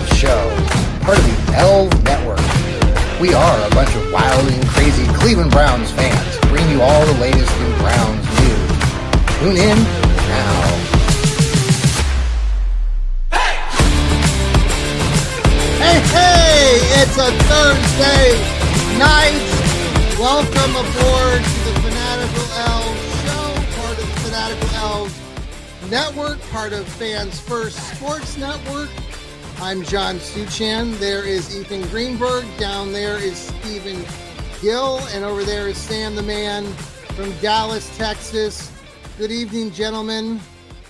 Elfz Show, part of the Elfz Network. We are a bunch of wild and crazy Cleveland Browns fans, bringing you all the latest in Browns news. Tune in now. Hey, it's a Thursday night. Welcome aboard to the Fanatical Elfz Show, part of the Fanatical Elfz Network, part of Fans First Sports Network. I'm John Suchan. There is Ethan Greenberg. Down there is Stephen Gill. And over there is Sam the Man from Dallas, Texas. Good evening, gentlemen.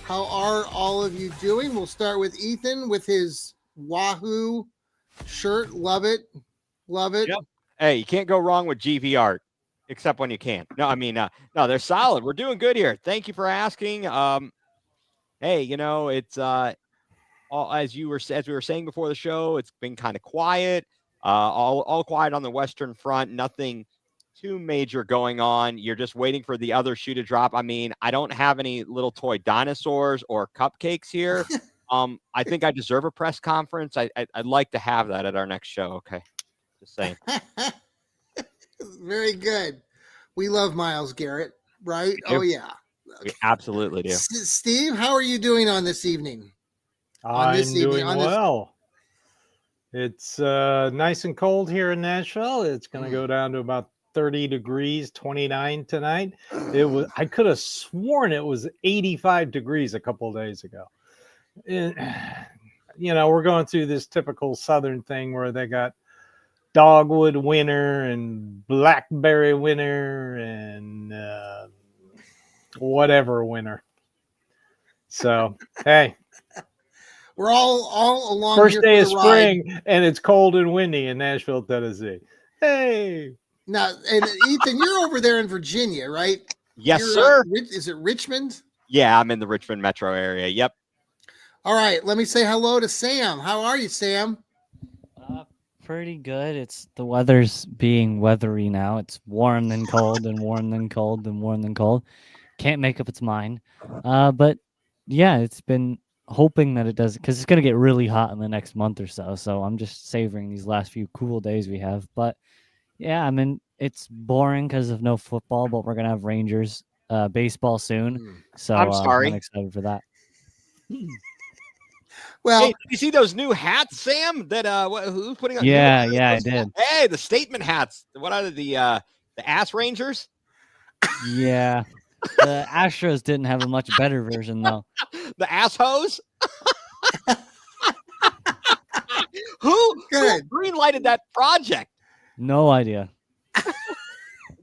How are all of you doing? We'll start with Ethan with his Wahoo shirt. Love it. Love it. Yep. Hey, you can't go wrong with GV art, except when you can't. No, they're solid. We're doing good here. Thank you for asking. Hey, it's as we were saying before the show, it's been kind of quiet. All quiet on the Western Front. Nothing too major going on. You're just waiting for the other shoe to drop. I mean, I don't have any little toy dinosaurs or cupcakes here. I think I deserve a press conference. I'd like to have that at our next show. Okay, just saying. Very good. We love Myles Garrett, right? Oh yeah. We absolutely do. Steve, how are you doing on this evening? I'm doing well. It's nice and cold here in Nashville. It's going to go down to about 30 degrees, 29 tonight. I could have sworn it was 85 degrees a couple of days ago. We're going through this typical Southern thing where they got dogwood winter and blackberry winter and whatever winter. So, hey. We're all along. First day of spring, and it's cold and windy in Nashville, Tennessee. Hey. Now, and Ethan, you're over there in Virginia, right? Yes, sir. Is it Richmond? Yeah, I'm in the Richmond metro area. Yep. All right. Let me say hello to Sam. How are you, Sam? Pretty good. The weather's being weathery now. It's warm then cold and warm then cold and warm then cold. Can't make up its mind. But yeah, it's been hoping that it does, because it's going to get really hot in the next month or so. So I'm just savoring these last few cool days we have. But yeah, I mean, it's boring because of no football, but we're going to have Rangers baseball soon. So I'm sorry. I'm excited for that. Well, hey, you see those new hats, Sam? That who's putting on? Yeah, I did. Hey, the statement hats. What are the Ass Rangers? Yeah, the Astros didn't have a much better version though. The ass hose. Who green lighted that project? No idea.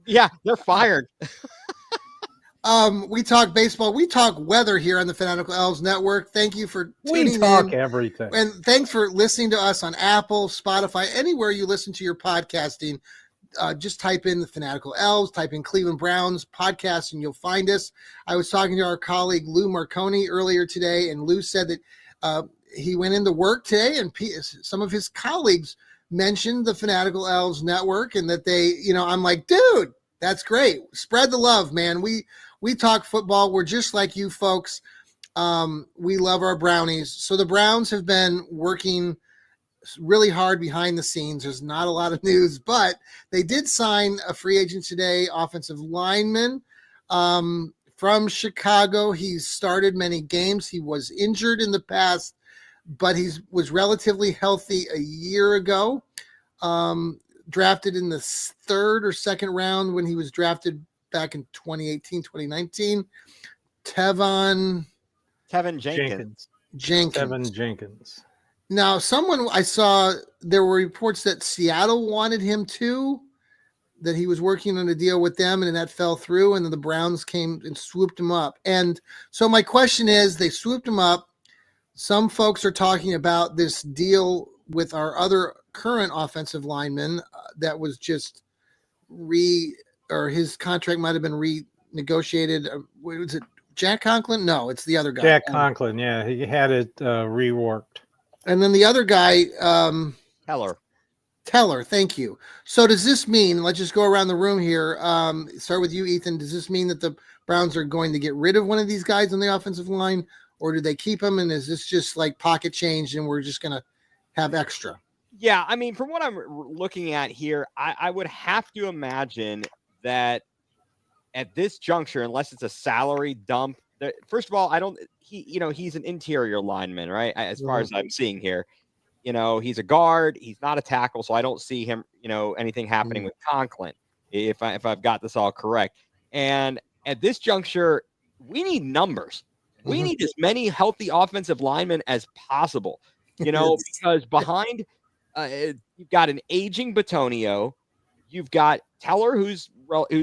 Yeah, they're fired. We talk baseball. We talk weather here on the Fanatical Elfz Network. Thank you for tuning in. We talk everything. And thanks for listening to us on Apple, Spotify, anywhere you listen to your podcasting. Just type in the Fanatical Elfz, type in Cleveland Browns podcast, and you'll find us. I was talking to our colleague Lou Marconi earlier today, and Lou said that he went into work today, and some of his colleagues mentioned the Fanatical Elfz Network, and that they, I'm like, dude, that's great. Spread the love, man. We talk football. We're just like you folks. We love our Brownies. So the Browns have been working really hard behind the scenes. There's not a lot of news, but they did sign a free agent today, offensive lineman from Chicago. He's started many games. He was injured in the past, but he was relatively healthy a year ago. Drafted in the third or second round when he was drafted back in 2018, 2019. Tevin Jenkins. Tevin Jenkins. Now, I saw there were reports that Seattle wanted him too, that he was working on a deal with them, and that fell through, and then the Browns came and swooped him up. And so my question is, they swooped him up. Some folks are talking about this deal with our other current offensive lineman that was just his contract might have been renegotiated. Was it Jack Conklin? No, it's the other guy. Jack Conklin, yeah. He had it reworked. And then the other guy, Teller, thank you. So does this mean, let's just go around the room here, start with you, Ethan. Does this mean that the Browns are going to get rid of one of these guys on the offensive line, or do they keep him? And is this just like pocket change and we're just going to have extra. Yeah, I mean, from what I'm looking at here, I would have to imagine that at this juncture, unless it's a salary dump, first of all, he's an interior lineman, right? As far as I'm seeing here, he's a guard. He's not a tackle, so I don't see him, anything happening with Conklin, if I've got this all correct. And at this juncture, we need numbers. We need as many healthy offensive linemen as possible, because behind you've got an aging Batonio, you've got Teller, who's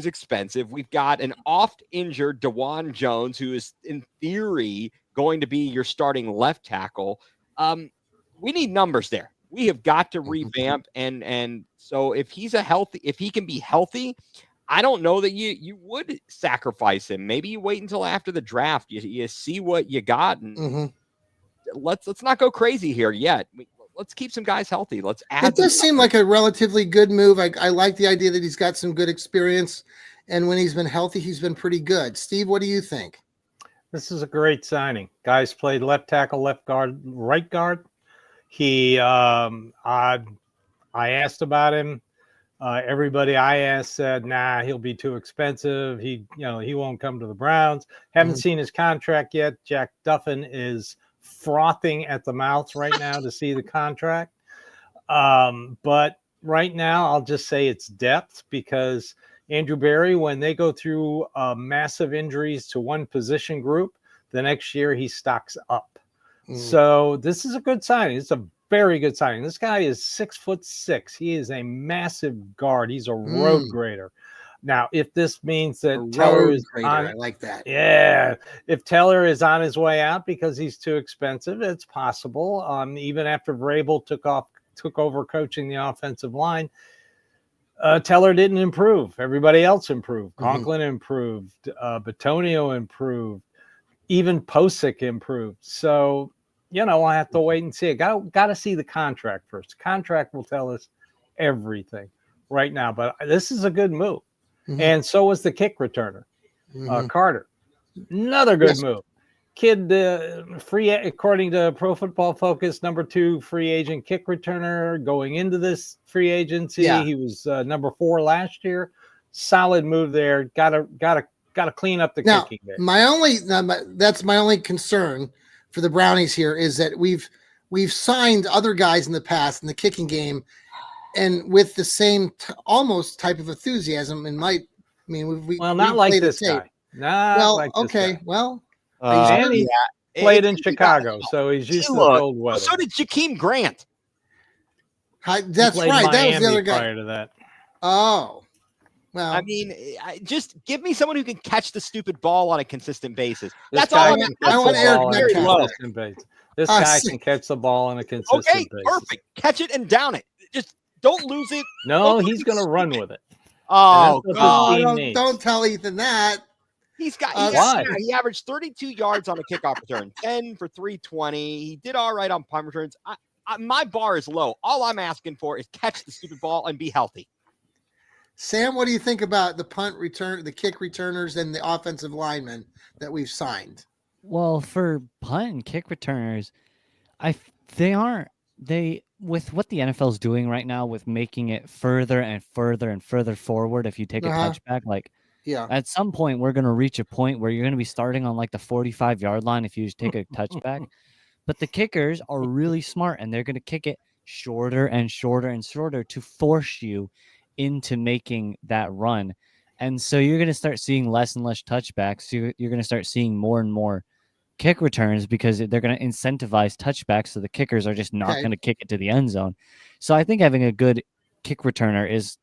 expensive. We've got an oft-injured DeJuan Jones, who is in theory going to be your starting left tackle. We need numbers there. We have got to revamp, and so if he can be healthy, I don't know that you would sacrifice him. Maybe you wait until after the draft. You see what you got, and let's not go crazy here yet. Let's keep some guys healthy. Let's add. It does seem like a relatively good move. I like the idea that he's got some good experience, and when he's been healthy, he's been pretty good. Steve, what do you think? This is a great signing. Guys played left tackle, left guard, right guard. He, I asked about him. Everybody I asked said, nah, he'll be too expensive. He won't come to the Browns. Haven't seen his contract yet. Jack Duffin is frothing at the mouth right now to see the contract. But right now, I'll just say it's depth, because Andrew Berry, when they go through massive injuries to one position group, the next year he stocks up. So this is a good signing. It's a very good signing. This guy is 6'6". He is a massive guard. He's a road grader. Now, if this means that Teller is I like that. Yeah. If Teller is on his way out because he's too expensive, it's possible. Even after Vrabel took over coaching the offensive line, Teller didn't improve. Everybody else improved. Conklin improved. Batonio improved. Even Posick improved. So, I have to wait and see. Got to see the contract first. The contract will tell us everything right now. But this is a good move. And so was the kick returner, Carter. Another good move. Kid, free, according to Pro Football Focus, number 2 free agent kick returner going into this free agency. Yeah. He was number 4 last year. Solid move there. Got to clean up the kicking there. That's my only concern for the Brownies here, is that we've signed other guys in the past in the kicking game, and with the same almost type of enthusiasm, and not like this guy. Well, and he played in Chicago, so he's used to the cold weather. So did Jakeem Grant. That's right. Miami that was the other guy. Prior to that. Oh, well. I mean, just give me someone who can catch the stupid ball on a consistent basis. This That's guy all I'm asking. This guy can catch the ball on a consistent basis. Perfect. Catch it and down it. Just don't lose it. No, he's going to run with it. Oh, don't tell Ethan that. He averaged 32 yards on a kickoff return, 10 for 320. He did all right on punt returns. My bar is low. All I'm asking for is catch the stupid ball and be healthy. Sam, what do you think about the punt return, the kick returners, and the offensive linemen that we've signed? Well, for punt and kick returners, with what the NFL is doing right now, with making it further and further and further forward, if you take a touchback, at some point we're going to reach a point where you're going to be starting on like the 45-yard line if you just take a touchback. But the kickers are really smart, and they're going to kick it shorter and shorter and shorter to force you into making that run. And so you're going to start seeing less and less touchbacks. You're going to start seeing more and more kick returns, because they're going to incentivize touchbacks, so the kickers are just not going to kick it to the end zone. So I think having a good kick returner is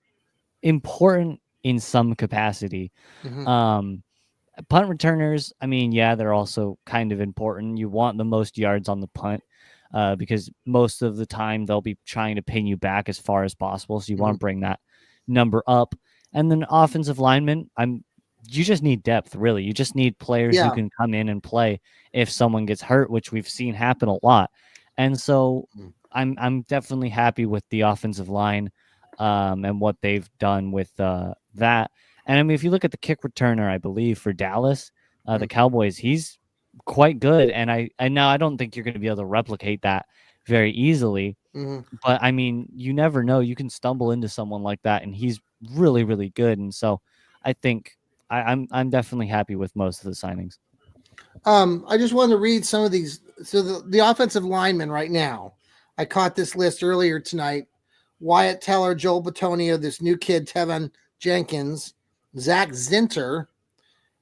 important in some capacity. Punt returners, they're also kind of important. You want the most yards on the punt, because most of the time they'll be trying to pin you back as far as possible. So you want to bring that number up. And then offensive linemen, you just need depth, really. You just need players who can come in and play if someone gets hurt, which we've seen happen a lot. And so I'm definitely happy with the offensive line and what they've done with that. And if you look at the kick returner, I believe for Dallas, the Cowboys, he's quite good. And I don't think you're going to be able to replicate that very easily. But I mean, you never know. You can stumble into someone like that, and he's really, really good. And so, I think I'm definitely happy with most of the signings. I just wanted to read some of these. So the offensive linemen right now, I caught this list earlier tonight. Wyatt Teller, Joel Batonio, this new kid, Tevin Jenkins, Zach Zinter,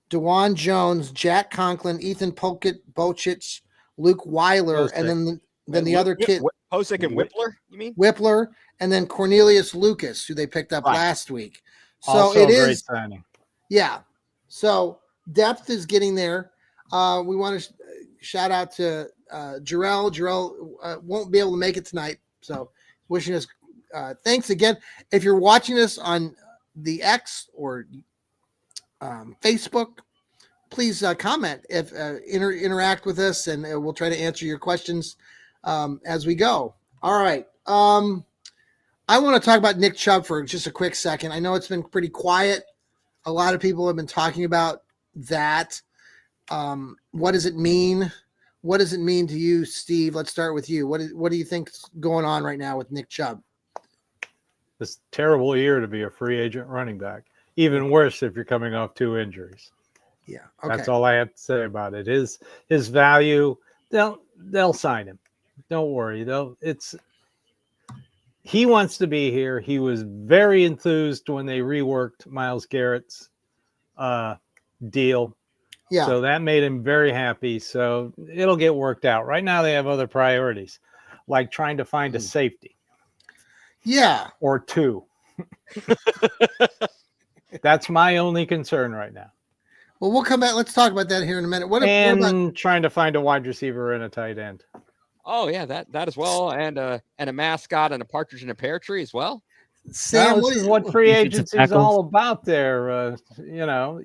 DeJuan Jones, Jack Conklin, Ethan Bocich, Luke Weiler, Posick. and then the other kid, Posick and Whippler, you mean? Whippler, and then Cornelius Lucas, who they picked up last week. So also it a great is signing. Yeah. So depth is getting there. We want to shout out to Jarrell. Jarrell won't be able to make it tonight. So wishing us thanks again. If you're watching us on the X or Facebook, please comment if interact with us, and we'll try to answer your questions as we go. All right. I want to talk about Nick Chubb for just a quick second. I know it's been pretty quiet. A lot of people have been talking about that. What does it mean? What does it mean to you, Steve? Let's start with you. What do you think's going on right now with Nick Chubb? This terrible year to be a free agent running back. Even worse if you're coming off 2 injuries. Yeah, okay. That's all I have to say about it. His value, they'll sign him. Don't worry. He wants to be here. He was very enthused when they reworked Myles Garrett's deal. Yeah. So that made him very happy. So it'll get worked out. Right now they have other priorities, like trying to find a safety. Yeah. Or 2. That's my only concern right now. Well, we'll come back. Let's talk about that here in a minute. What about trying to find a wide receiver and a tight end? Oh yeah, that as well, and a mascot and a partridge in a pear tree as well. Sam, this is what free agency is all about there.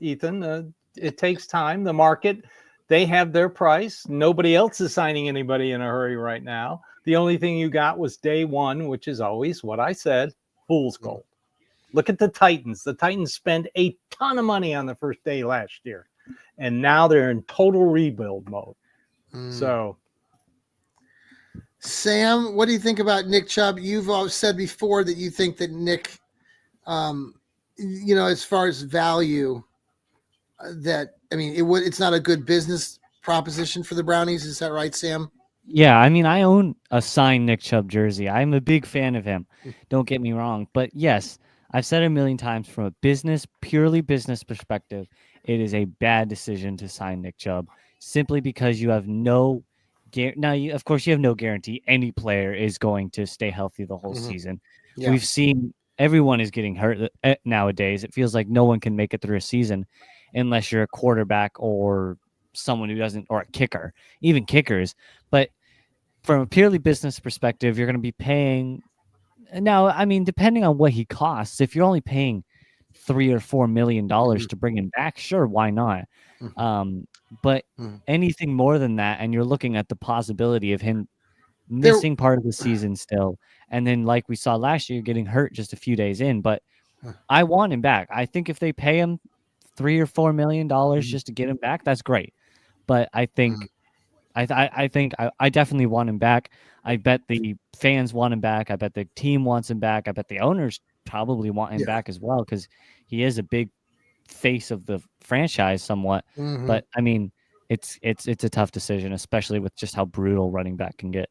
Ethan, it takes time. The market, they have their price. Nobody else is signing anybody in a hurry right now. The only thing you got was day one, which is always what I said, fool's gold. Look at the Titans. The Titans spent a ton of money on the first day last year, and now they're in total rebuild mode. So, Sam, what do you think about Nick Chubb? You've always said before that you think that Nick, as far as value, it's not a good business proposition for the Brownies. Is that right, Sam? Yeah, I mean, I own a signed Nick Chubb jersey. I'm a big fan of him. Don't get me wrong. But yes, I've said it a million times, from a purely business perspective, it is a bad decision to sign Nick Chubb, simply because you have no of course, you have no guarantee any player is going to stay healthy the whole season. Yeah. We've seen everyone is getting hurt nowadays. It feels like no one can make it through a season unless you're a quarterback or someone who doesn't, or a kicker, even kickers. But from a purely business perspective, you're going to be paying. Now, I mean, depending on what he costs, if you're only paying $3 or $4 million to bring him back, sure, why not? But anything more than that, and you're looking at the possibility of him missing part of the season still, and then like we saw last year, getting hurt just a few days in. But I want him back. I think if they pay him $3 or $4 million just to get him back, that's great. But I think I definitely want him back. I bet the fans want him back. I bet the team wants him back. I bet the owners probably want him back as well, because he is a big face of the franchise somewhat. But I mean, it's a tough decision, especially with just how brutal running back can get.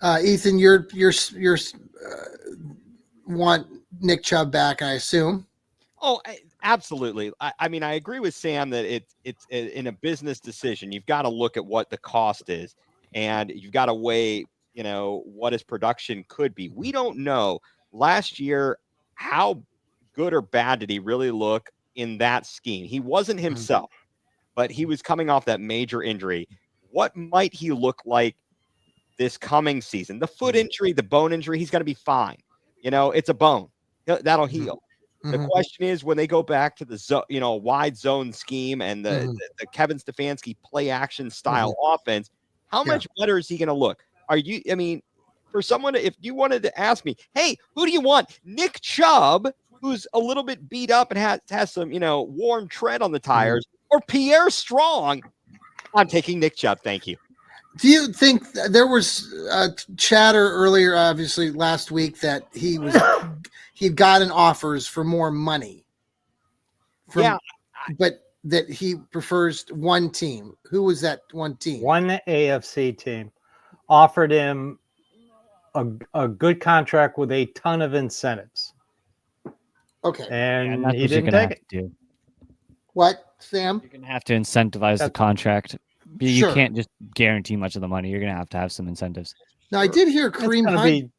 Ethan, you're want Nick Chubb back, I assume. Oh, absolutely. I mean, I agree with Sam that it's in a business decision. You've got to look at what the cost is, and you've got to weigh, what his production could be. We don't know last year how good or bad did he really look in that scheme. He wasn't himself, but he was coming off that major injury. What might he look like this coming season? The foot injury, the bone injury, he's going to be fine. It's a bone. That'll heal. The question is, when they go back to the wide zone scheme and the Kevin Stefanski play action style offense, how much better is he going to look? For someone, if you wanted to ask me, hey, who do you want? Nick Chubb, who's a little bit beat up and has some, worn tread on the tires, or Pierre Strong? I'm taking Nick Chubb. Thank you. Do you think there was chatter earlier, obviously last week, that he'd gotten offers for more money? But that he prefers one team. Who was that one team? One AFC team offered him a good contract with a ton of incentives. Okay. And he didn't take it. Do. What, Sam? You're going to have to incentivize the contract. You Sure. can't just guarantee much of the money. You're going to have some incentives. Now, I did hear Kareem Hunt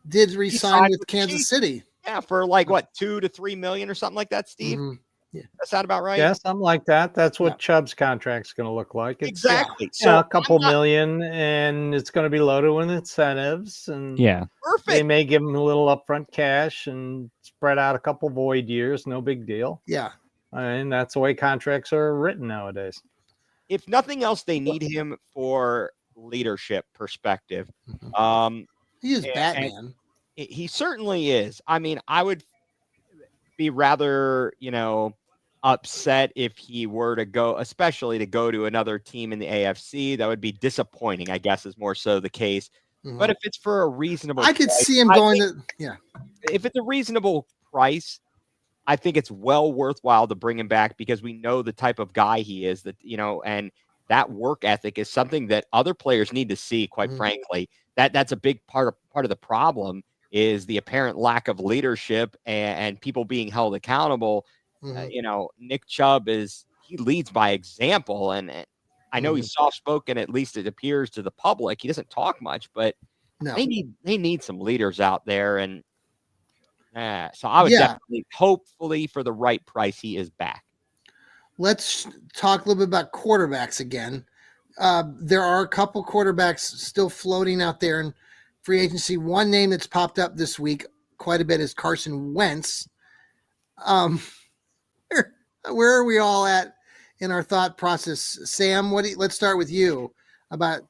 did resign with Kansas City. Yeah, for like what, $2 to $3 million or something like that, Steve? Mm-hmm. Yeah. That sound about right? Yeah, something like that. That's what Chubb's contract's going to look like. It's, exactly. So a couple million, and it's going to be loaded with incentives. And perfect. They may give him a little upfront cash and spread out a couple void years. No big deal. Yeah. And that's the way contracts are written nowadays. If nothing else, they need him for leadership perspective. He is Batman. He certainly is. I mean, I would be rather, upset if he were to go, especially to go to another team in the AFC. That would be disappointing, I guess, is more so the case. Mm-hmm. But if it's for a reasonable I could see him going to, if it's a reasonable price, I think it's well worthwhile to bring him back because we know the type of guy he is, that, and that work ethic is something that other players need to see, quite frankly. That's a big part of the problem is the apparent lack of leadership and people being held accountable. Nick Chubb he leads by example, and I know he's soft-spoken, at least it appears to the public. He doesn't talk much, but they need some leaders out there, and so I would definitely, hopefully for the right price, he is back. Let's talk a little bit about quarterbacks again. There are a couple quarterbacks still floating out there in free agency. One name that's popped up this week quite a bit is Carson Wentz. Where are we all at in our thought process? Sam, let's start with you about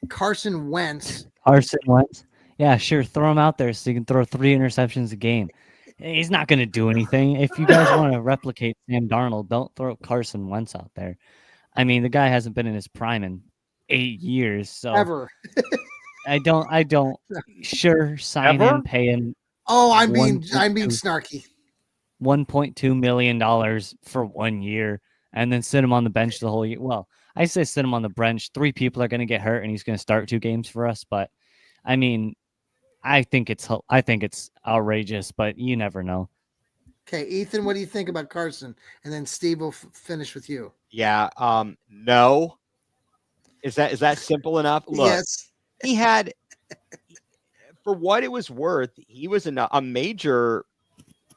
Carson Wentz. Carson Wentz? Yeah, sure. Throw him out there so you can throw 3 interceptions a game. He's not going to do anything. If you guys want to replicate Sam Darnold, don't throw Carson Wentz out there. I mean, the guy hasn't been in his prime in 8 years. So ever. I don't. Sure, sign him, pay him. Oh, I'm being snarky. $1.2 million for 1 year, and then sit him on the bench the whole year. Well, I say sit him on the bench. 3 people are going to get hurt, and he's going to start 2 games for us. But I mean, I think it's outrageous, but you never know. Okay, Ethan, what do you think about Carson? And then Steve will finish with you. Yeah, no. Is that simple enough? Look, yes. He had, for what it was worth, he was a major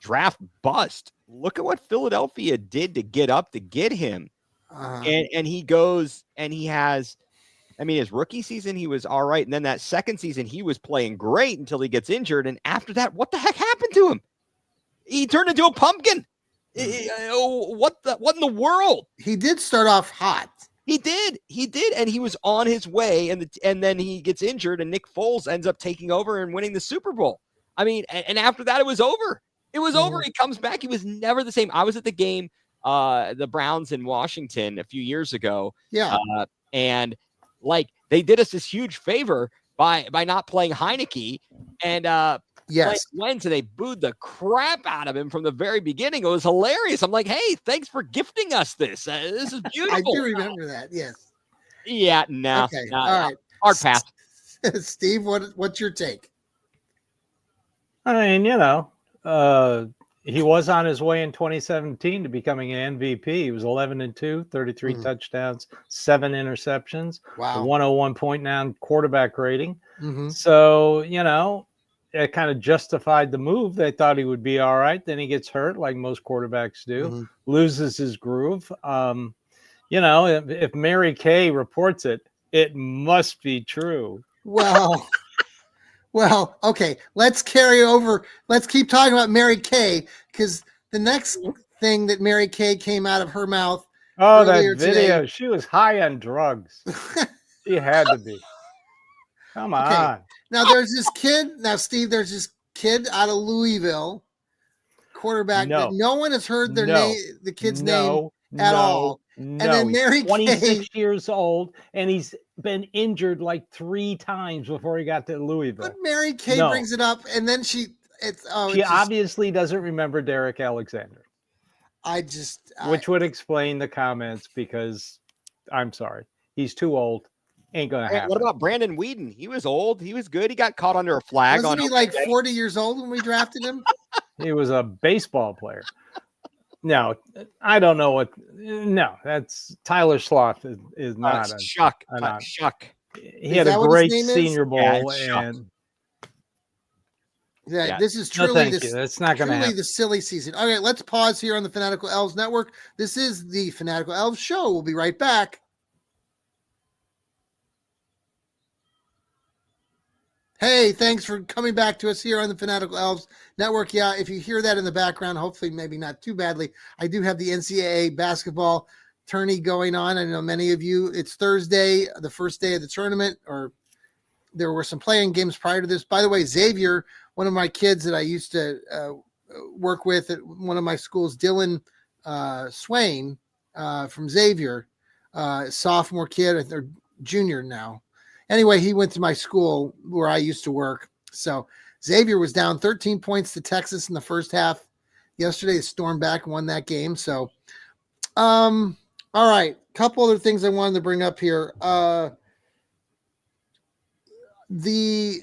draft bust. Look at what Philadelphia did to get him. And he goes and he has, I mean, his rookie season, he was all right. And then that second season, he was playing great until he gets injured. And after that, what the heck happened to him? He turned into a pumpkin. What in the world? He did start off hot. He did, and he was on his way, and then he gets injured, and Nick Foles ends up taking over and winning the Super Bowl. I mean, and after that, it was over. It was over. He comes back. He was never the same. I was at the game, the Browns in Washington a few years ago. Yeah, and like they did us this huge favor by not playing Heineke, and yes, Wentz, and they booed the crap out of him from the very beginning. It was hilarious. I'm like, hey, thanks for gifting us this. This is beautiful. I do remember that. Yes. Yeah. No. Okay. All right. Hard pass. Steve, what's your take? I mean, he was on his way in 2017 to becoming an MVP. He was 11-2, 33 touchdowns, 7 interceptions. Wow. 101.9 quarterback rating. So, it kind of justified the move. They thought he would be all right. Then he gets hurt, like most quarterbacks do, loses his groove. If Mary Kay reports it, it must be true. Well, okay. Let's carry over. Let's keep talking about Mary Kay, because the next thing that Mary Kay came out of her mouth. Oh, that video. Today, she was high on drugs. She had to be. Come on. Okay. Now there's this kid. Now, Steve, there's this kid out of Louisville, quarterback that no one has heard their name, the kid's name at all. And then Mary 26 years old, and he's been injured like 3 times before he got to Louisville. But Mary Kay brings it up, and then she obviously doesn't remember Derek Alexander. Which would explain the comments, because I'm sorry, he's too old. Ain't gonna happen. What about Brandon Whedon? He was old. He was good. He got caught under a flag. Wasn't he like 40 years old when we drafted him? He was a baseball player. No, I don't know what. No, that's Tyler Sloth is not a Shuck. Shuck. He had a great Senior Bowl, and this is truly that's not going to happen. The silly season. All right, let's pause here on the Fanatical Elves Network. This is the Fanatical Elves Show. We'll be right back. Hey, thanks for coming back to us here on the Fanatical Elves Network. Yeah, if you hear that in the background, hopefully maybe not too badly, I do have the NCAA basketball tourney going on. I know many of you, it's Thursday, the first day of the tournament, or there were some playing games prior to this. By the way, Xavier, one of my kids that I used to work with at one of my schools, Dylan Swain from Xavier, sophomore kid, or junior now. Anyway, he went to my school where I used to work. So Xavier was down 13 points to Texas in the first half. Yesterday, they stormed back and won that game. So, all right. Couple other things I wanted to bring up here. The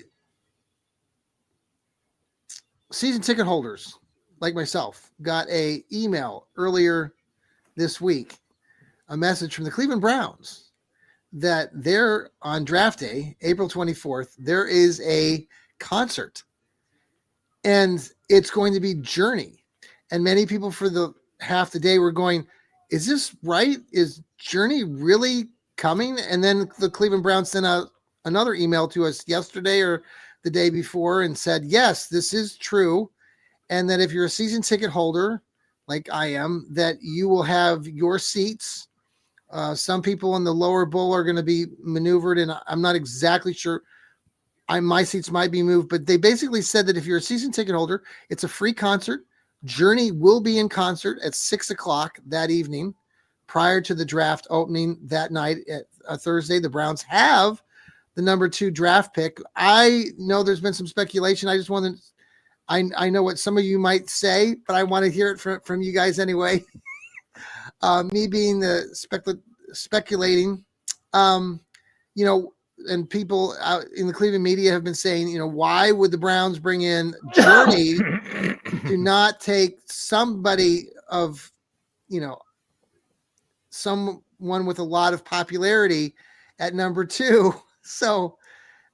season ticket holders, like myself, got an email earlier this week, a message from the Cleveland Browns that they're on draft day, April 24th, there is a concert, and it's going to be Journey. And many people for the half the day were going, is this right? Is Journey really coming? And then the Cleveland Browns sent out another email to us yesterday or the day before and said, yes, this is true. And that if you're a season ticket holder, like I am, that you will have your seats. Some people in the lower bowl are going to be maneuvered, and I'm not exactly sure. My seats might be moved, but they basically said that if you're a season ticket holder, it's a free concert. Journey will be in concert at 6:00 that evening, prior to the draft opening that night at Thursday. The Browns have the number 2 draft pick. I know there's been some speculation. I just want to. I know what some of you might say, but I want to hear it from you guys anyway. Me being the speculating, and people out in the Cleveland media have been saying, why would the Browns bring in Journey to not take somebody of, someone with a lot of popularity at number 2? So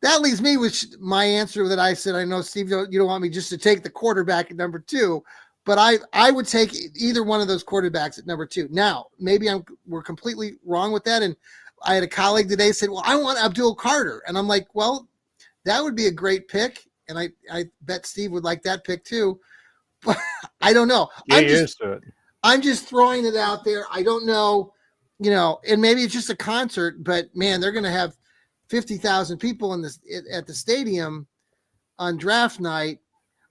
that leaves me with my answer that I said, I know, Steve, you don't want me just to take the quarterback at number 2. But I would take either one of those quarterbacks at number 2. Now, maybe we're completely wrong with that. And I had a colleague today said, well, I want Abdul Carter. And I'm like, well, that would be a great pick. And I bet Steve would like that pick too. But I don't know. I'm just throwing it out there. I don't know, and maybe it's just a concert, but man, they're going to have 50,000 people at the stadium on draft night.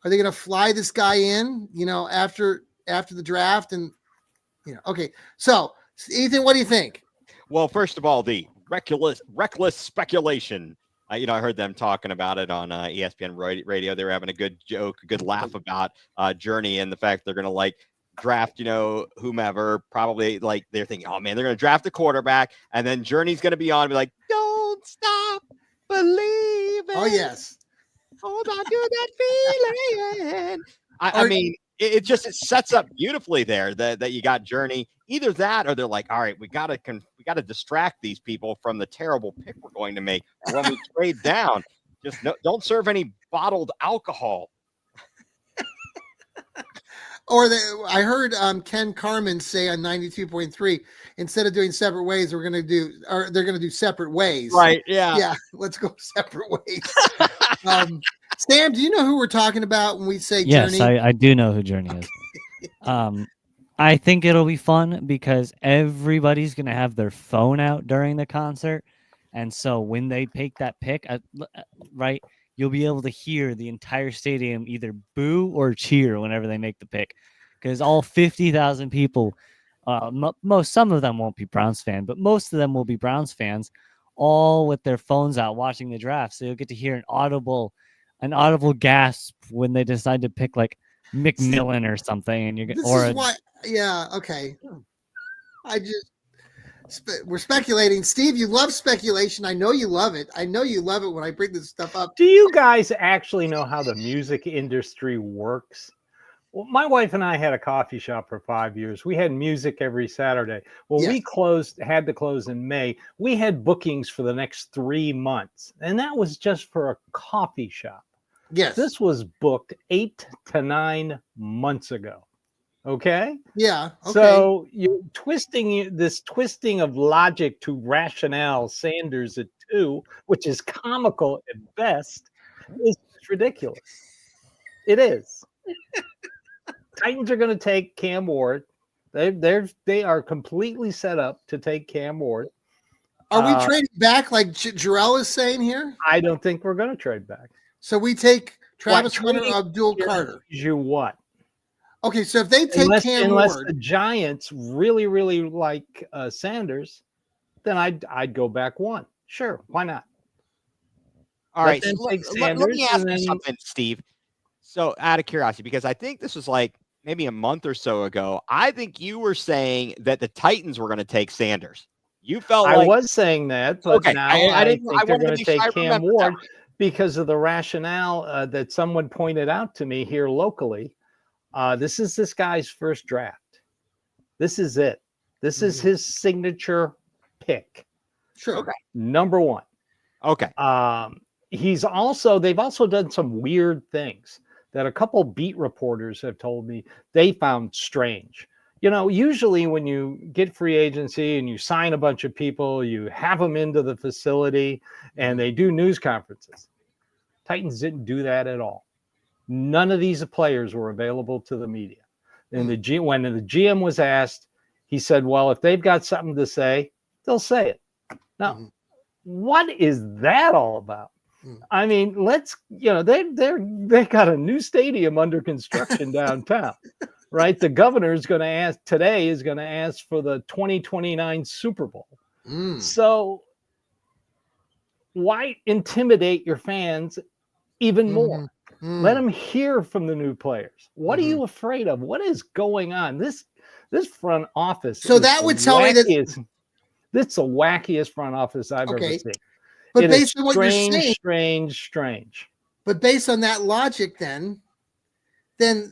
Are they going to fly this guy in, after the draft? And, okay. So, Ethan, what do you think? Well, first of all, the reckless speculation. I heard them talking about it on ESPN radio. They were having a good joke, a good laugh about Journey and the fact they're going to draft, whomever. Probably they're thinking, oh man, they're going to draft a quarterback, and then Journey's going to be on and be like, don't stop believing. Oh yes. Hold on to that feeling. I mean, it sets up beautifully there that you got Journey. Either that, or they're like, all right, we gotta distract these people from the terrible pick we're going to make when we trade down. Just don't serve any bottled alcohol. Or I heard Ken Carmen say on 92.3, instead of doing separate ways, they're going to do separate ways. Right. Yeah. Yeah. Let's go separate ways. Sam, do you know who we're talking about when we say Journey? Yes, I do know who Journey is. I think it'll be fun because everybody's going to have their phone out during the concert. And so when they take that pick, right, you'll be able to hear the entire stadium either boo or cheer whenever they make the pick. Because all 50,000 people, some of them won't be Browns fans, but most of them will be Browns fans, all with their phones out watching the draft. So you'll get to hear an audible gasp when they decide to pick like McMillan or something, and yeah, okay. We're speculating. Steve, you love speculation. I know you love it. I know you love it when I bring this stuff up. Do you guys actually know how the music industry works? Well, my wife and I had a coffee shop for 5 years. We had music every Saturday. Well, Yes. we had to close in May. We had bookings for the next 3 months, and that was just for a coffee shop. Yes. This was booked 8 to 9 months ago. Okay. Yeah. Okay. So you're this twisting of logic to rationale, Sanders at 2, which is comical at best, is ridiculous. It is. Titans are going to take Cam Ward. They are completely set up to take Cam Ward. Are we trading back like Jarrell is saying here? I don't think we're going to trade back. So we take Travis Hunter, Abdul Carter. You what? Okay, so if they take Cam unless Ward, the Giants really, really like Sanders, then I'd go back one. Sure, why not? All right, let me ask you something, Steve. So, out of curiosity, because I think this was like maybe a month or so ago, I think you were saying that the Titans were going to take Sanders. You felt I was saying that, but okay, now I think they're going to take Cam Ward that. because of the rationale that someone pointed out to me here locally. This is this guy's first draft. This is it. This is his signature pick. Sure. Okay. Number one. Okay. They've also done some weird things that a couple beat reporters have told me they found strange. You know, usually when you get free agency and you sign a bunch of people, you have them into the facility and they do news conferences. Titans didn't do that at all. None of these players were available to the media. And when the GM was asked, he said, well, if they've got something to say, they'll say it. Now, what is that all about? I mean, they got a new stadium under construction downtown, right? The governor is going to ask for the 2029 Super Bowl. So why intimidate your fans even more? Let them hear from the new players. What are you afraid of? What is going on? This front office. So that would tell me that this is the wackiest front office I've ever seen. But based on what you're saying, strange. But based on that logic, then the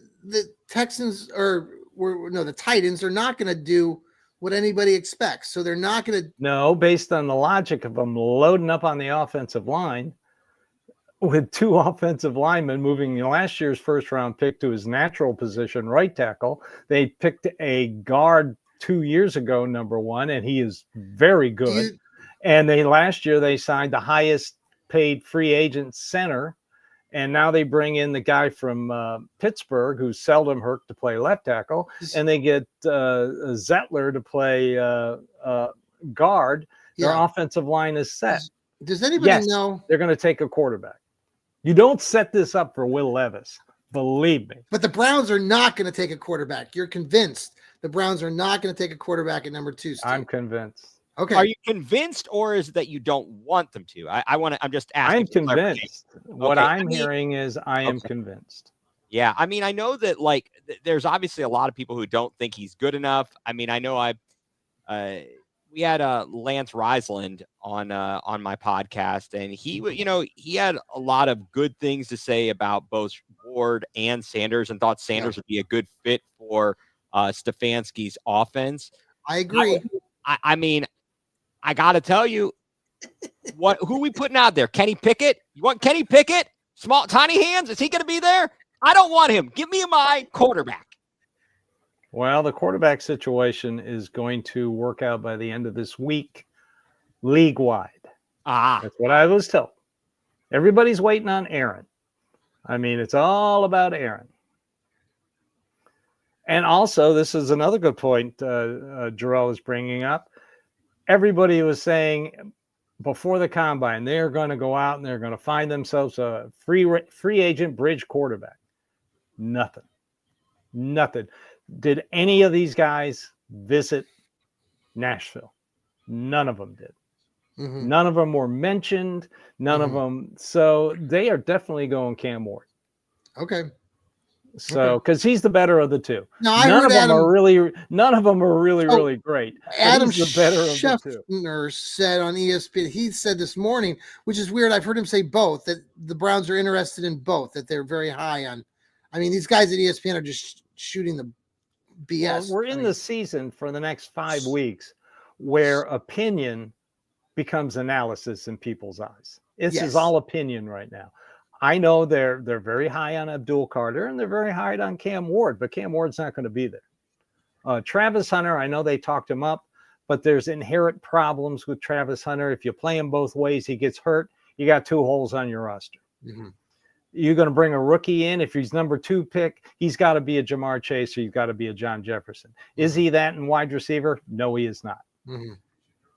Texans the Titans are not going to do what anybody expects. So they're not going to. No, based on the logic of them loading up on the offensive line with 2 offensive linemen moving last year's first round pick to his natural position, right tackle. They picked a guard 2 years ago, number 1, and he is very good. And last year they signed the highest paid free agent center. And now they bring in the guy from Pittsburgh, who's seldom hurt, to play left tackle. And they get Zettler to play guard. Their offensive line is set. Does anybody know? They're going to take a quarterback. You don't set this up for Will Levis. Believe me. But the Browns are not going to take a quarterback. You're convinced the Browns are not going to take a quarterback at number 2, Steve. I'm convinced. Okay. Are you convinced, or is it that you don't want them to? I'm just asking. I'm convinced. What I'm hearing is I am convinced. Yeah. I mean, I know that there's obviously a lot of people who don't think he's good enough. I mean, I know we had Lance Riesland on my podcast, and he had a lot of good things to say about both Ward and Sanders, and thought Sanders would be a good fit for Stefanski's offense. I agree. I mean, I got to tell you, who we putting out there? Kenny Pickett? You want Kenny Pickett? Small, tiny hands? Is he going to be there? I don't want him. Give me my quarterback. Well, the quarterback situation is going to work out by the end of this week, league-wide. That's what I was told. Everybody's waiting on Aaron. I mean, it's all about Aaron. And also, this is another good point Jarrell is bringing up. Everybody was saying before the combine, they're going to go out and they're going to find themselves a free agent bridge quarterback. Nothing. Did any of these guys visit Nashville? None of them did. None of them were mentioned. None of them. So they are definitely going Cam Ward. Okay. So, because he's the better of the two. No, I heard None of them are really great. Adam he's the better of the two. Schefter said on ESPN, he said this morning, which is weird. I've heard him say both, that the Browns are interested in both, that they're very high on. I mean, these guys at ESPN are just shooting the BS. Well, we're in the season for the next 5 weeks where opinion becomes analysis in people's eyes. This is all opinion right now. I know they're very high on Abdul Carter and they're very high on Cam Ward, but Cam Ward's not going to be there. Travis Hunter, I know they talked him up, but there's inherent problems with Travis Hunter. If you play him both ways, he gets hurt. You got 2 holes on your roster. You're going to bring a rookie in. If he's number 2 pick, he's got to be a Jamar Chase or you've got to be a John Jefferson. Is he that in wide receiver? No, he is not.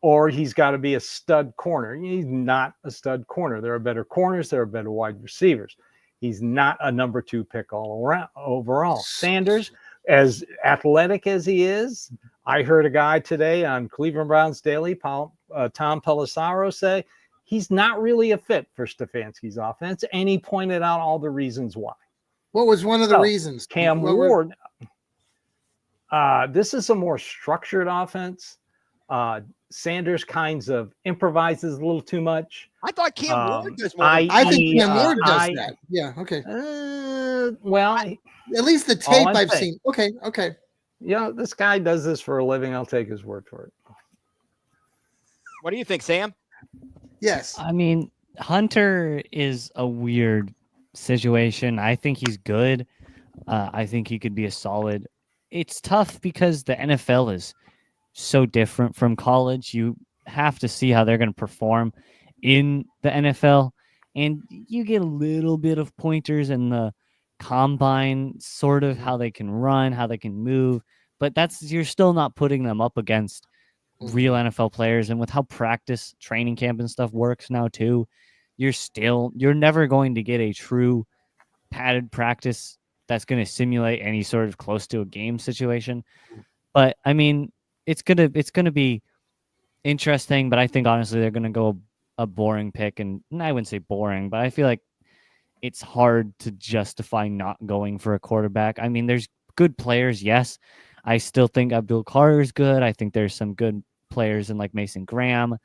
Or he's got to be a stud corner. He's not a stud corner. There are better corners. There are better wide receivers. He's not a number 2 pick all around overall. Sanders, as athletic as he is, I heard a guy today on Cleveland Browns Daily, Tom Pelissero, say he's not really a fit for Stefanski's offense, and he pointed out all the reasons why. What was one of the reasons? Cam Ward. This is a more structured offense. Sanders kinds of improvises a little too much. I thought Cam Ward does more. I think Cam Ward does that. Yeah. Okay. Well, at least the tape I've seen. Okay. Yeah, this guy does this for a living. I'll take his word for it. What do you think, Sam? Yes. I mean, Hunter is a weird situation. I think he's good. I think he could be a solid. It's tough because the NFL is so different from college. You have to see how they're going to perform in the NFL, and you get a little bit of pointers in the combine, sort of how they can run, how they can move, but you're still not putting them up against real NFL players. And with how practice, training camp and stuff works now too, you're never going to get a true padded practice that's going to simulate any sort of close to a game situation. But I mean, it's gonna be interesting, but I think honestly they're gonna go a boring pick, and I wouldn't say boring, but I feel like it's hard to justify not going for a quarterback. I mean, there's good players, yes. I still think Abdul Carter is good. I think there's some good players in like Mason Graham.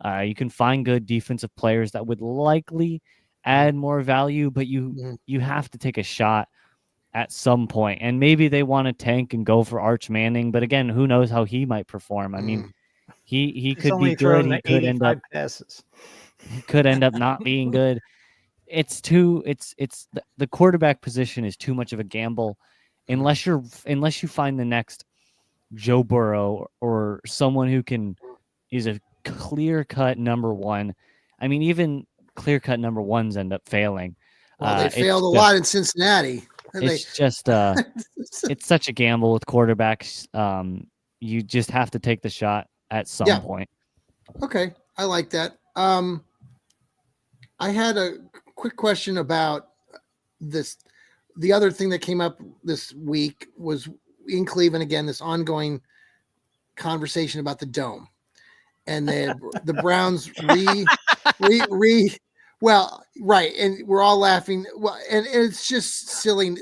You can find good defensive players that would likely add more value, but you have to take a shot at some point. And maybe they want to tank and go for Arch Manning, but again, who knows how he might perform. I mean, he could be good. He could end up passes. He could end up not being good. It's the quarterback position is too much of a gamble unless you find the next Joe Burrow or someone who is a clear-cut number 1. I mean, even clear-cut number 1s end up failing. Well, they failed a lot in Cincinnati. It's just it's such a gamble with quarterbacks. You just have to take the shot at some point. Okay, I like that. I had a quick question about this. The other thing that came up this week was in Cleveland again, this ongoing conversation about the dome, and the Browns well, right, and we're all laughing. Well, and it's just silly.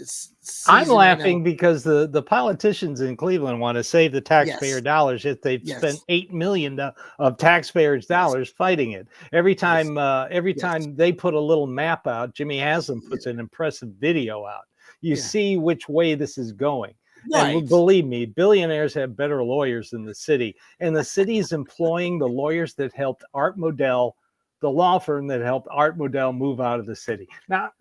I'm laughing because the politicians in Cleveland want to save the taxpayer dollars if they've spent $8 million of taxpayers' dollars fighting it. Every time they put a little map out, Jimmy Haslam puts an impressive video out. You see which way this is going. Right. And believe me, billionaires have better lawyers than the city, and the city is employing the lawyers that helped Art Modell, the law firm that helped Art Modell move out of the city. Now,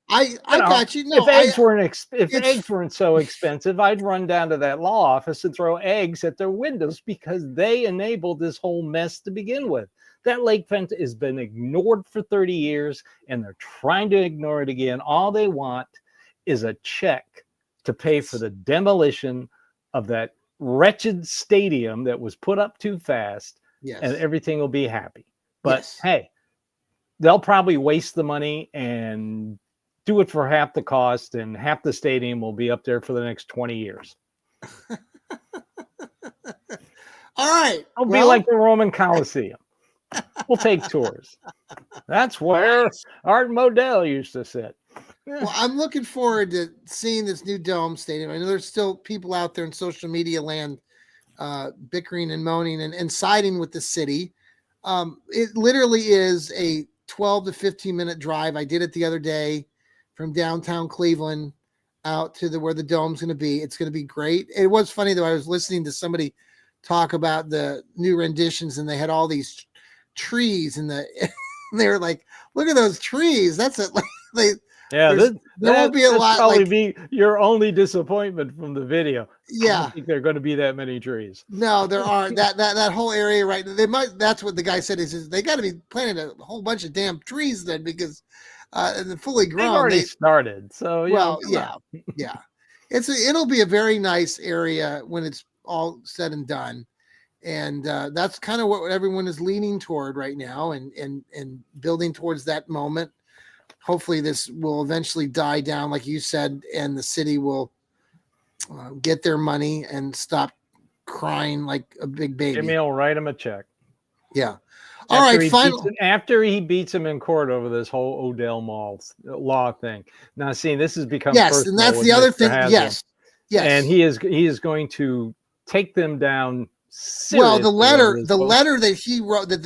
I got you. No, if eggs weren't so expensive, I'd run down to that law office and throw eggs at their windows because they enabled this whole mess to begin with. That lake fence has been ignored for 30 years, and they're trying to ignore it again. All they want is a check to pay for the demolition of that wretched stadium that was put up too fast, and everything will be happy. But hey, they'll probably waste the money and do it for half the cost, and half the stadium will be up there for the next 20 years. All right. It'll be like the Roman Coliseum. We'll take tours. That's where Art Modell used to sit. Well, I'm looking forward to seeing this new dome stadium. I know there's still people out there in social media land bickering and moaning and siding with the city. It literally is a 12 to 15 minute drive. I did it the other day from downtown Cleveland out to where the dome's going to be. It's going to be great. It was funny though. I was listening to somebody talk about the new renditions, and they had all these trees, and they were like, "Look at those trees." That's it. Like, yeah, there won't be a lot. Probably be your only disappointment from the video. Yeah, I don't think there are going to be that many trees. No, there aren't. That whole area right. They might. That's what the guy said. Is they got to be planting a whole bunch of damn trees then, because and fully grown. They've already started. So yeah. It'll be a very nice area when it's all said and done, and that's kind of what everyone is leaning toward right now, and building towards that moment. Hopefully, this will eventually die down, like you said, and the city will get their money and stop crying like a big baby. Jimmy will write him a check. Yeah. All right. After he beats him in court over this whole Odell Mall law thing. Now, see, this has become yes, and that's the other thing. Yes. And he is going to take them down. Well, the letter that he wrote that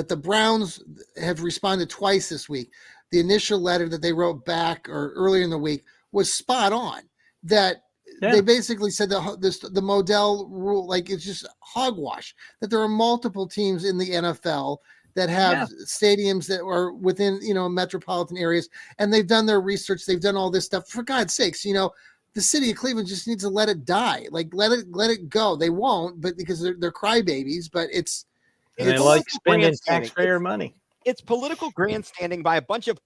the Browns have responded twice this week. The initial letter that they wrote back or earlier in the week was spot on. That they basically said the Modell rule, like, it's just hogwash. That there are multiple teams in the NFL that have stadiums that are within metropolitan areas, and they've done their research. They've done all this stuff. For God's sakes, the city of Cleveland just needs to let it die. Like, let it go. They won't, but because they're crybabies. But they like spending taxpayer money. It's political grandstanding by a bunch of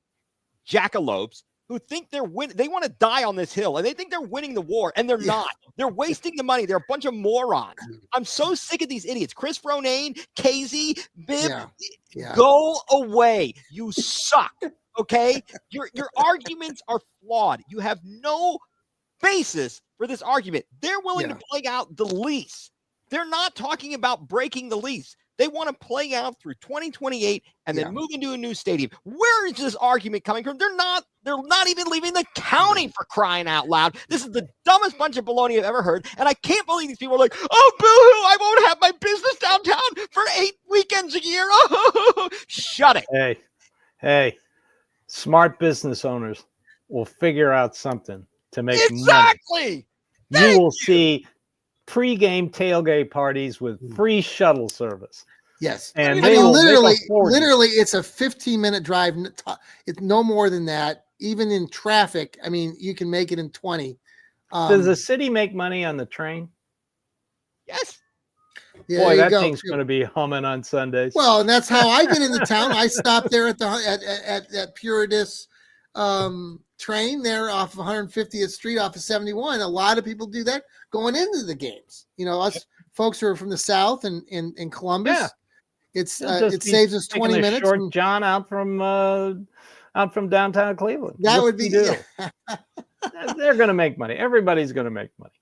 jackalopes who think they're winning. They want to die on this hill, and they think they're winning the war, and they're not. They're wasting the money. They're a bunch of morons. I'm so sick of these idiots. Chris Ronayne, Casey, Bibb, go away. You suck. Okay, your arguments are flawed. You have no basis for this argument. They're willing to play out the lease. They're not talking about breaking the lease. They want to play out through 2028 and then move into a new stadium. Where is this argument coming from? They're not even leaving the county, for crying out loud. This is the dumbest bunch of baloney I've ever heard. And I can't believe these people are like, oh, boo-hoo, I won't have my business downtown for 8 weekends a year. Oh, shut it. Hey, smart business owners will figure out something to make money. Exactly. You will see pre-game tailgate parties with free shuttle service. Yes. And literally, it's a 15-minute drive. It's no more than that. Even in traffic, you can make it in 20. Does the city make money on the train? Yes. Yeah, boy, that thing's going to be humming on Sundays. Well, and that's how I get into town. I stop there at Puridis train there off of 150th Street off of 71. A lot of people do that going into the games. Us folks who are from the South and in Columbus. Yeah. It saves us 20 minutes. Short John out from downtown Cleveland. That would be good. They're going to make money. Everybody's going to make money.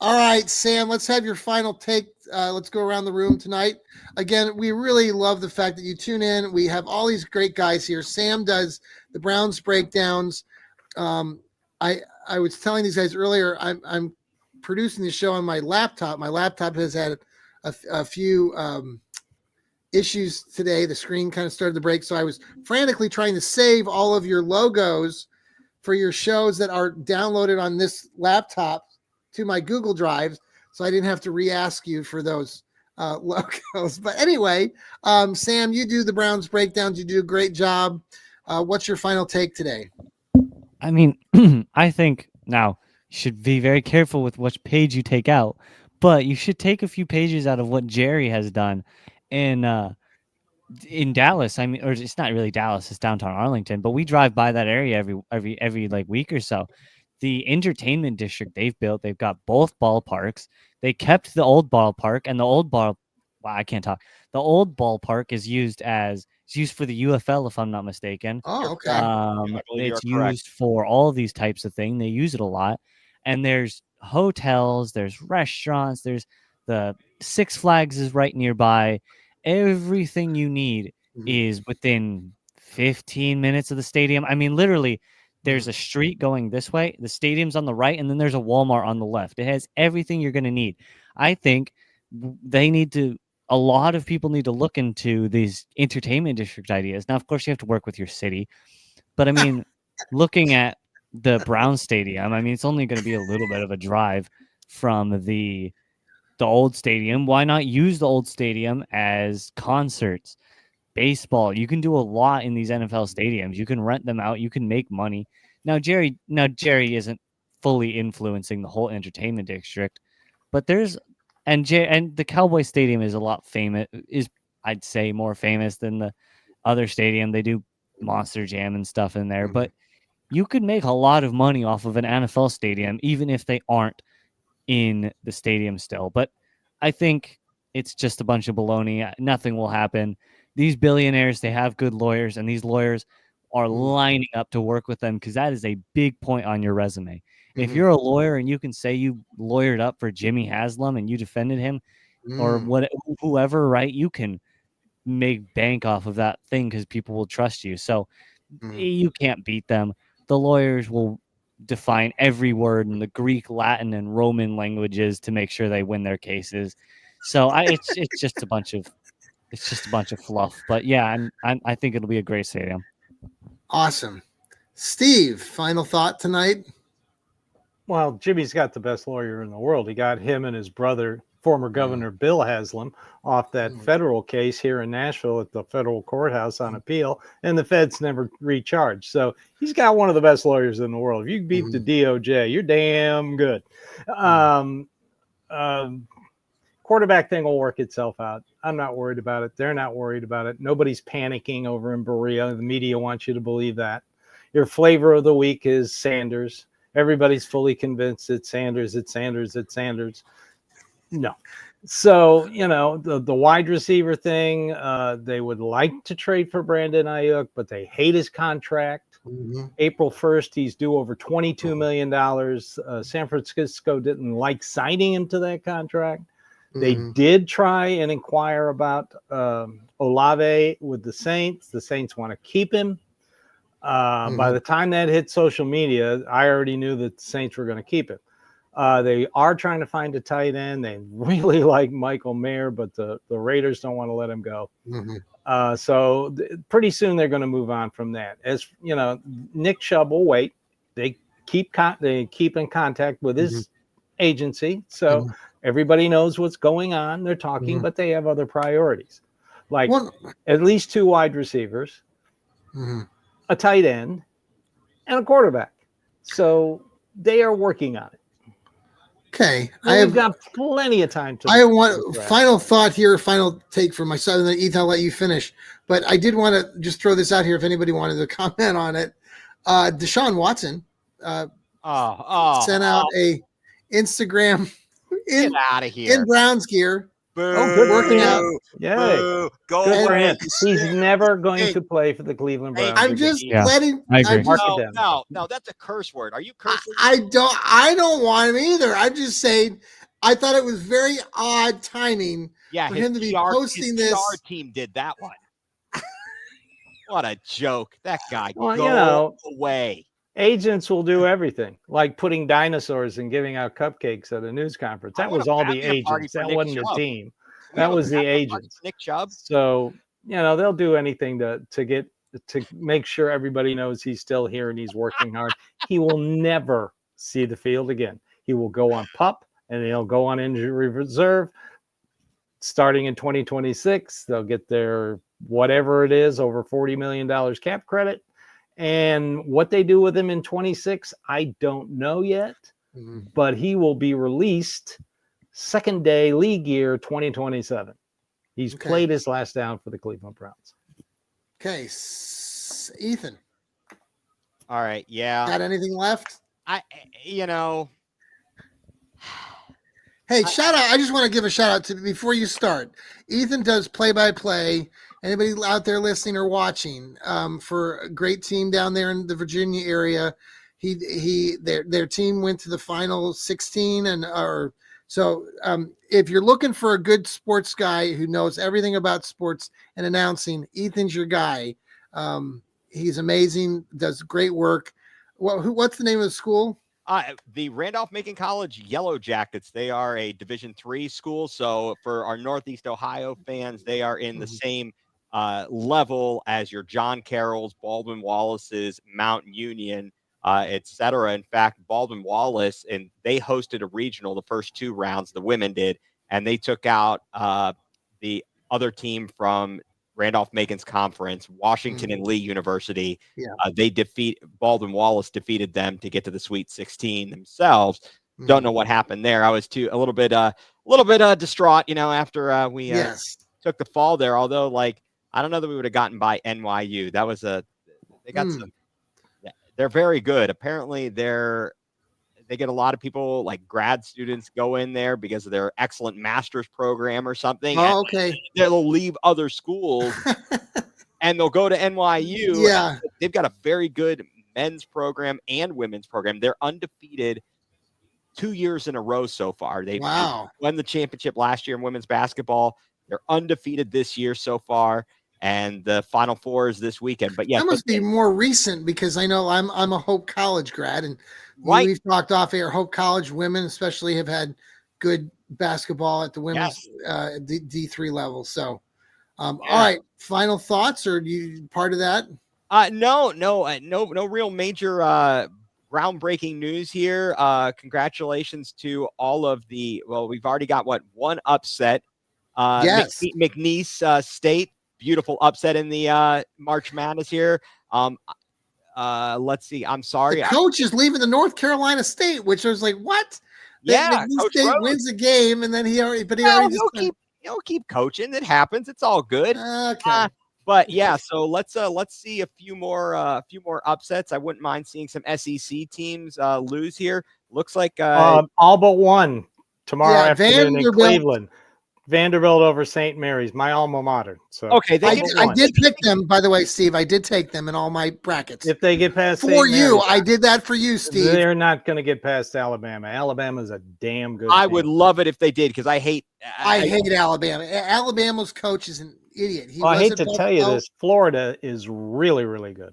All right, Sam, let's have your final take. Let's go around the room tonight. Again, we really love the fact that you tune in. We have all these great guys here. Sam does the Browns breakdowns. I was telling these guys earlier, I'm producing the show on my laptop. My laptop has had a few issues today. The screen kind of started to break. So I was frantically trying to save all of your logos for your shows that are downloaded on this laptop to my Google Drives. So I didn't have to re-ask you for those logos. But anyway, Sam, you do the Browns breakdowns. You do a great job. What's your final take today? I think now you should be very careful with which page you take out, but you should take a few pages out of what Jerry has done in Dallas. Or it's not really Dallas, it's downtown Arlington, but we drive by that area every like week or so. The entertainment district they've built, they've got both ballparks. They kept the old ballpark, and the old The old ballpark is used for the UFL, if I'm not mistaken. Oh, okay. It's used for all these types of things. They use it a lot. And there's hotels, there's restaurants, there's the Six Flags is right nearby. everything you need is within 15 minutes of the stadium. I mean, literally, there's a street going this way, the stadium's on the right, and then there's a Walmart on the left. It has everything you're going to need. I think a lot of people need to look into these entertainment district ideas. Now, of course, you have to work with your city, but I mean, looking at the Brown Stadium, I mean, it's only going to be a little bit of a drive from the old stadium. Why not use the old stadium as concerts, baseball? You can do a lot in these NFL stadiums. You can rent them out. You can make money. Now Jerry isn't fully influencing the whole entertainment district, but and the Cowboy Stadium is a lot famous. I'd say more famous than the other stadium. They do Monster Jam and stuff in there, but you could make a lot of money off of an NFL stadium, even if they aren't in the stadium still. But I think it's just a bunch of baloney. Nothing will happen. These billionaires, they have good lawyers, and these lawyers are lining up to work with them because that is a big point on your resume. If you're a lawyer and you can say you lawyered up for Jimmy Haslam and you defended him or whoever, right, you can make bank off of that thing because people will trust you. So you can't beat them. The lawyers will define every word in the Greek, Latin, and Roman languages to make sure they win their cases. So it's just a bunch of fluff. But yeah, I think it'll be a great stadium. Awesome. Steve, final thought tonight? Well, Jimmy's got the best lawyer in the world. He got him and his brother, former Governor Bill Haslam, off that federal case here in Nashville at the federal courthouse on appeal, and the feds never recharged. So he's got one of the best lawyers in the world. If you beat the DOJ, you're damn good. Quarterback thing will work itself out. I'm not worried about it. They're not worried about it. Nobody's panicking over in Berea. The media wants you to believe that. Your flavor of the week is Sanders. Everybody's fully convinced it's Sanders, it's Sanders, it's Sanders. No. So, the wide receiver thing, they would like to trade for Brandon Ayuk, but they hate his contract. April 1st, he's due over $22 million. San Francisco didn't like signing him to that contract. They did try and inquire about Olave with the Saints. The Saints want to keep him. By the time that hit social media, I already knew that the Saints were going to keep him. They are trying to find a tight end. They really like Michael Mayer, but the Raiders don't want to let him go. So pretty soon they're going to move on from that. As Nick Chubb will wait. They keep in contact with his agency, so everybody knows what's going on. They're talking, but they have other priorities, like at least 2 wide receivers, a tight end, and a quarterback. So they are working on it. Okay. I've got plenty of time to. I have one final thought here, final take from my son, and then Ethan, I'll let you finish. But I did want to just throw this out here if anybody wanted to comment on it. Deshaun Watson sent out a Instagram Get out of here. In Browns gear. Boo. Good working out. Yeah. Go Good for him. Browns. He's never going to play for the Cleveland Browns. I'm just letting. I agree. No, that's a curse word. Are you cursing? I don't want him either. I'm just saying. I thought it was very odd timing for him to be posting this. His PR team did that one. What a joke! That guy. Well, go away. Agents will do everything, like putting dinosaurs and giving out cupcakes at a news conference. That was all the agents. That wasn't the team. That was the agents. Nick Chubb. So they'll do anything to make sure everybody knows he's still here and he's working hard. He will never see the field again. He will go on PUP and he'll go on injury reserve. Starting in 2026, they'll get their whatever it is, over $40 million cap credit. And what they do with him in 26, I don't know yet, but he will be released second day league year 2027. He's played his last down for the Cleveland Browns. Okay. Ethan. All right. Yeah. Got anything left? Hey, shout out. I just want to give a shout out to before you start. Ethan does play-by-play. Anybody out there listening or watching for a great team down there in the Virginia area. Their team went to the final 16 or So if you're looking for a good sports guy who knows everything about sports and announcing, Ethan's your guy. He's amazing, does great work. What's the name of the school? The Randolph-Macon College Yellow Jackets. They are a Division III school. So for our Northeast Ohio fans, they are in the same level as your John Carroll's, Baldwin Wallace's, Mount Union, etc. In fact, Baldwin Wallace, and they hosted a regional the first 2 rounds, the women did, and they took out the other team from Randolph-Macon's conference, Washington and Lee University. Yeah. Baldwin Wallace defeated them to get to the Sweet 16 themselves. Don't know what happened there. I was a little bit distraught, after we took the fall there. Although, like, I don't know that we would have gotten by NYU. That was they got some. They're very good. Apparently, they get a lot of people, like grad students, go in there because of their excellent master's program or something. Oh, okay. They'll leave other schools and they'll go to NYU. Yeah. They've got a very good men's program and women's program. They're undefeated 2 years in a row so far. They won the championship last year in women's basketball. They're undefeated this year so far. And the Final Four is this weekend. But yeah, that must be more recent, because I know I'm a Hope College grad, and we've talked off air. Hope College women especially have had good basketball at the women's D3 level. So, all right, final thoughts, or you part of that? No real major groundbreaking news here. Congratulations to all of we've already got one upset. McNeese State. Beautiful upset in the March Madness here. Let's see. I'm sorry. The coach is leaving the North Carolina State, which I was like, what? McNeese State wins a game, and then he'll keep coaching. It happens. It's all good. Okay. But yeah, so let's see a few more upsets. I wouldn't mind seeing some SEC teams lose here. Looks like all but one tomorrow afternoon in Cleveland. Vanderbilt over St. Mary's, my alma mater. So okay, I did pick them, by the way, Steve. I did take them in all my brackets. If they get past for you, I did that for you, Steve. They're not going to get past Alabama. Alabama's a damn good I team. would love it if they did, because I hate Alabama. Alabama's coach is an idiot. I hate to tell you this. Florida is really, really good.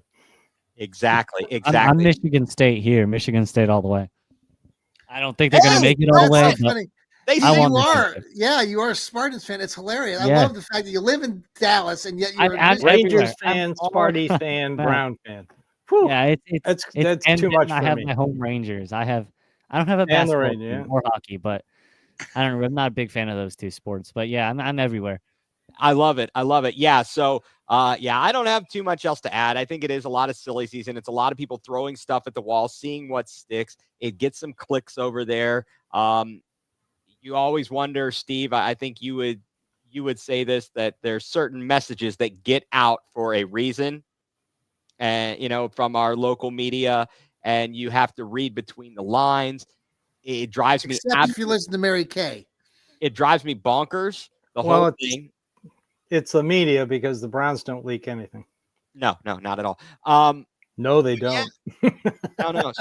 Exactly. I'm Michigan State here. Michigan State all the way. I don't think they're going to make it all the way. Funny. You are a Spartans fan. It's hilarious. I love the fact that you live in Dallas and yet you're a Rangers fan, Sparty fan, Brown fan. Whew. Yeah, that's too much for me. I have my home Rangers. I don't have a basketball team or hockey, but I'm not a big fan of those two sports. But yeah, I'm everywhere. I love it. Yeah. So I don't have too much else to add. I think it is a lot of silly season. It's a lot of people throwing stuff at the wall, seeing what sticks. It gets some clicks over there. You always wonder, Steve, I think you would say this, that there's certain messages that get out for a reason, and from our local media, and you have to read between the lines. It drives me. Except if you listen to Mary Kay. It drives me bonkers. The whole thing. It's the media, because the Browns don't leak anything. No, not at all. No, they don't. No.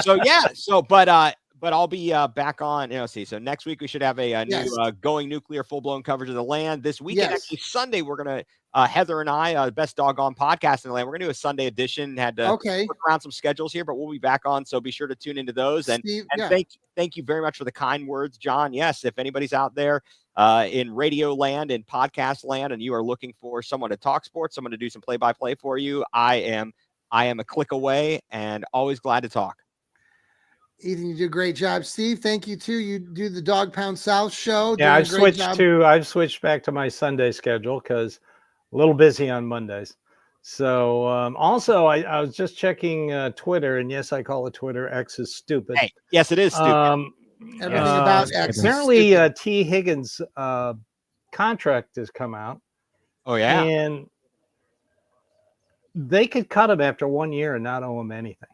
But I'll be back on. So next week we should have a new Going Nuclear full-blown coverage of the land. This weekend, actually Sunday, we're going to, Heather and I, best doggone podcast in the land, we're going to do a Sunday edition. Had to work around some schedules here, but we'll be back on. So be sure to tune into those. And thank you very much for the kind words, John. Yes, if anybody's out there in radio land and podcast land, and you are looking for someone to talk sports, someone to do some play-by-play for you, I am a click away, and always glad to talk. Ethan, you do a great job. Steve, thank you too. You do the Dog Pound South show. Yeah, I've switched back to my Sunday schedule because a little busy on Mondays. So also, I was just checking Twitter, and yes, I call it Twitter. X is stupid. Hey, yes, it is stupid. Everything about X. Apparently, T. Higgins' contract has come out. Oh yeah, and they could cut him after 1 year and not owe him anything.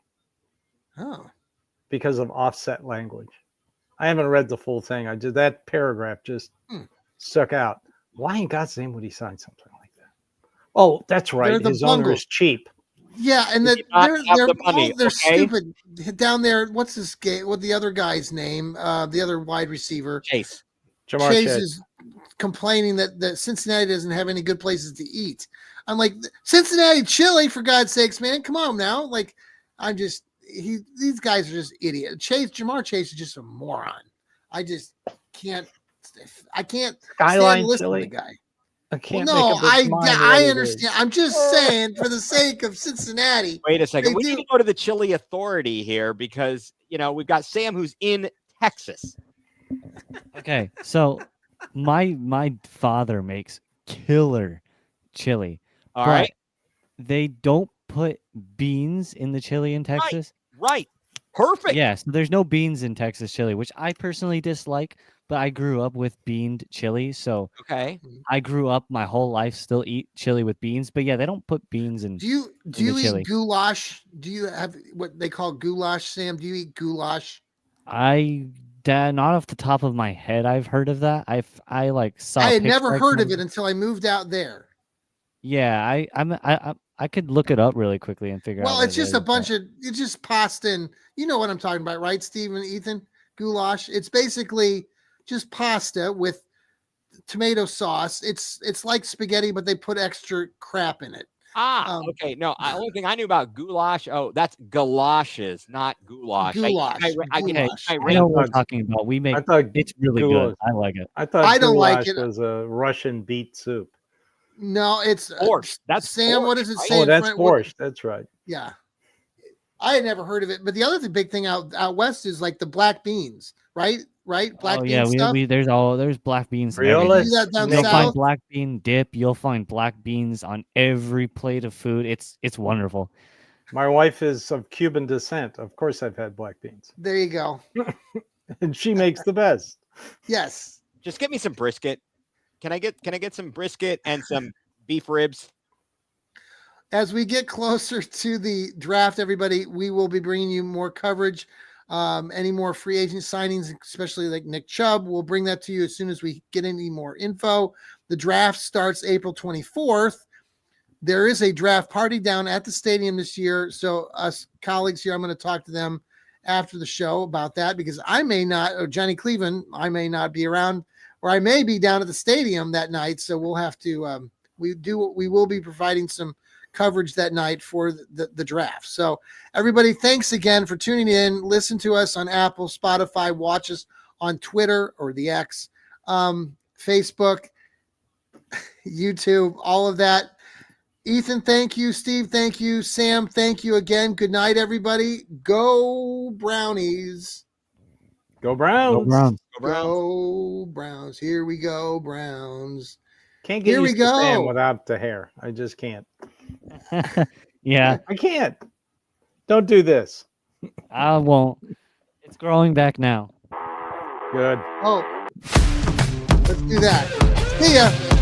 Oh. Because of offset language. I haven't read the full thing. That paragraph just stuck out. Why in God's name would he sign something like that? Oh, that's right. His owner is cheap. Yeah, and they're stupid down there. What's his game? What the other guy's name? The other wide receiver. Chase. Chase is complaining that Cincinnati doesn't have any good places to eat. I'm like, Cincinnati chili, for God's sakes, man. Come on now. Like, these guys are just idiots. Jamar Chase is just a moron. I just can't Skyline stand chili. to the guy. I can't I understand. I'm just saying, for the sake of Cincinnati. Wait a second. We need to go to the chili authority here because, we've got Sam who's in Texas. Okay, so my father makes killer chili. All right. They don't put beans in the chili in Texas. Right. Perfect. Yes, there's no beans in Texas chili, which I personally dislike, but I grew up with beaned chili, so okay. I grew up my whole life still eat chili with beans, but yeah, they don't put beans in. Do you eat goulash? Do you have what they call goulash, Sam? Do you eat goulash? Not off the top of my head, I've heard of that. I saw. I had never heard of it until I moved out there. Yeah, I could look it up really quickly and figure out. Well, it's just it's just pasta, and you know what I'm talking about, right, Steve and Ethan? Goulash. It's basically just pasta with tomato sauce. It's like spaghetti, but they put extra crap in it. Okay. No, the only thing I knew about goulash. Oh, that's galoshes, not goulash. Goulash. I know what we're talking about. It's really good. I like it. I don't like it. It was a Russian beet soup. No, it's borscht. That's Sam. borscht, what does it say? Oh, that's borscht. That's right. Yeah, I had never heard of it. But the other big thing out west is like the black beans, right? Black beans stuff. There's black beans. You'll find black bean dip. You'll find black beans on every plate of food. It's wonderful. My wife is of Cuban descent. Of course, I've had black beans. There you go. And she makes the best. Yes. Just get me some brisket. Can I get some brisket and some beef ribs? As we get closer to the draft, everybody, we will be bringing you more coverage. Any more free agent signings, especially like Nick Chubb, we'll bring that to you as soon as we get any more info. The draft starts April 24th. There is a draft party down at the stadium this year. So us colleagues here, I'm going to talk to them after the show about that because I may not, or Johnny Cleveland, I may not be around, or I may be down at the stadium that night. So we'll have to, we will be providing some coverage that night for the draft. So everybody, thanks again for tuning in. Listen to us on Apple, Spotify, watch us on Twitter or the X, Facebook, YouTube, all of that. Ethan, thank you. Steve, thank you. Sam, thank you again. Good night, everybody. Go Brownies. Go Browns. Go Browns. Go Browns. Here we go, Browns. Can't get used to Sam without the hair. I just can't. Yeah. I can't. Don't do this. I won't. It's growing back now. Good. Oh, let's do that. See ya.